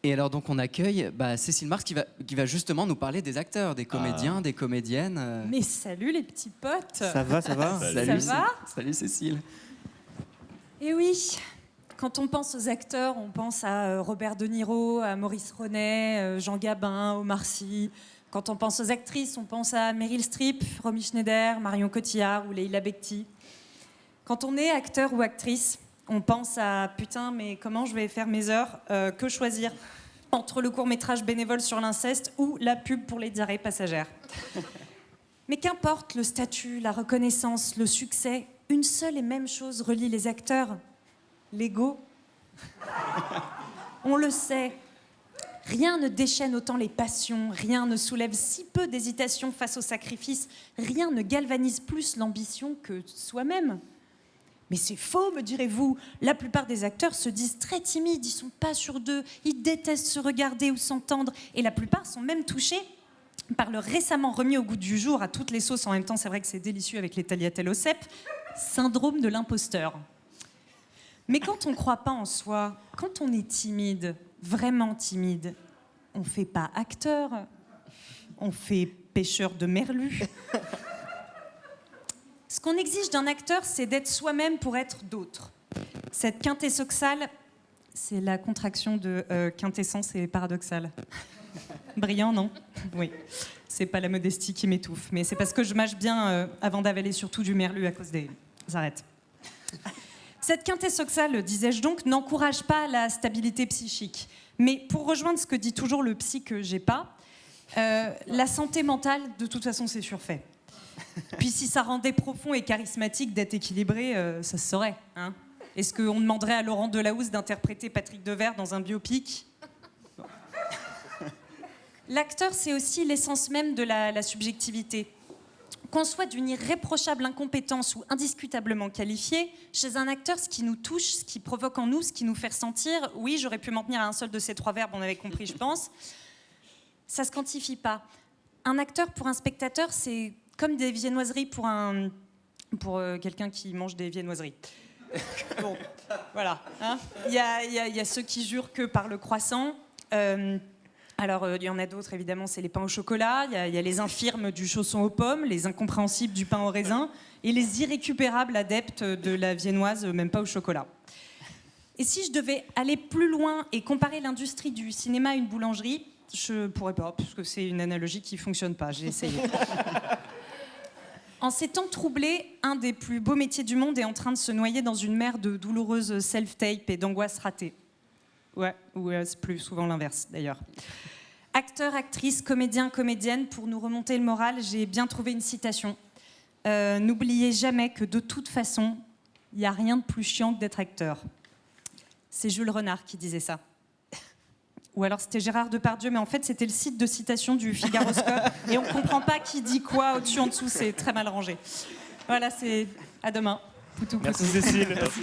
Et alors donc on accueille Cécile Mars qui va justement nous parler des acteurs, des comédiens, des comédiennes. Mais salut les petits potes. Ça va. Salut, Ça va salut Cécile. Eh oui, quand on pense aux acteurs, on pense à Robert De Niro, à Maurice Ronet, Jean Gabin, Omar Sy. Quand on pense aux actrices, on pense à Meryl Streep, Romy Schneider, Marion Cotillard ou Leila Bekti. Quand on est acteur ou actrice, on pense à putain, mais comment je vais faire mes heures, que choisir entre le court-métrage bénévole sur l'inceste ou la pub pour les diarrhées passagères. Mais qu'importe le statut, la reconnaissance, le succès, une seule et même chose relie les acteurs, l'ego. On le sait, rien ne déchaîne autant les passions, rien ne soulève si peu d'hésitation face au sacrifice, rien ne galvanise plus l'ambition que soi-même. Mais c'est faux, me direz-vous. La plupart des acteurs se disent très timides, ils sont pas sûrs d'eux, ils détestent se regarder ou s'entendre, et la plupart sont même touchés par le récemment remis au goût du jour à toutes les sauces. En même temps, c'est vrai que c'est délicieux avec les tagliatelles au cèpe, syndrome de l'imposteur. Mais quand on ne croit pas en soi, quand on est timide, vraiment timide, on fait pas acteur, on fait pêcheur de merlu. Ce qu'on exige d'un acteur, c'est d'être soi-même pour être d'autres. Cette quintessentielle, c'est la contraction de quintessence et paradoxal. Brillant, non ? Oui. C'est pas la modestie qui m'étouffe, mais c'est parce que je mâche bien avant d'avaler surtout du merlu à cause des arêtes. Cette quintessentielle, disais-je donc, n'encourage pas la stabilité psychique. Mais pour rejoindre ce que dit toujours le psy que j'ai pas, la santé mentale, de toute façon, c'est surfait. Puis si ça rendait profond et charismatique d'être équilibré, ça se saurait. Hein. Est-ce qu'on demanderait à Laurent Delahousse d'interpréter Patrick Devers dans un biopic ? Bon. L'acteur, c'est aussi l'essence même de la subjectivité. Qu'on soit d'une irréprochable incompétence ou indiscutablement qualifié, chez un acteur, ce qui nous touche, ce qui provoque en nous, ce qui nous fait ressentir, oui, j'aurais pu m'en tenir à un seul de ces trois verbes, on avait compris, je pense, ça se quantifie pas. Un acteur pour un spectateur, c'est comme des viennoiseries pour quelqu'un qui mange des viennoiseries. Bon, voilà. Hein. Il y a ceux qui jurent que par le croissant. Alors, il y en a d'autres, évidemment, c'est les pains au chocolat. Il y a les infirmes du chausson aux pommes, les incompréhensibles du pain au raisin et les irrécupérables adeptes de la viennoise, même pas au chocolat. Et si je devais aller plus loin et comparer l'industrie du cinéma à une boulangerie, je pourrais pas, parce que c'est une analogie qui fonctionne pas. J'ai essayé. En ces temps troublés, un des plus beaux métiers du monde est en train de se noyer dans une mer de douloureuses self-tape et d'angoisse ratée. Ouais, ou c'est plus souvent l'inverse, d'ailleurs. Acteurs, actrices, comédiens, comédiennes, pour nous remonter le moral, j'ai bien trouvé une citation. N'oubliez jamais que de toute façon, il n'y a rien de plus chiant que d'être acteur. C'est Jules Renard qui disait ça. Ou alors c'était Gérard Depardieu, mais en fait c'était le site de citation du Figaroscope et on ne comprend pas qui dit quoi au-dessus, en dessous, c'est très mal rangé. Voilà, c'est à demain. Poutou, poutou. Merci Cécile. Merci.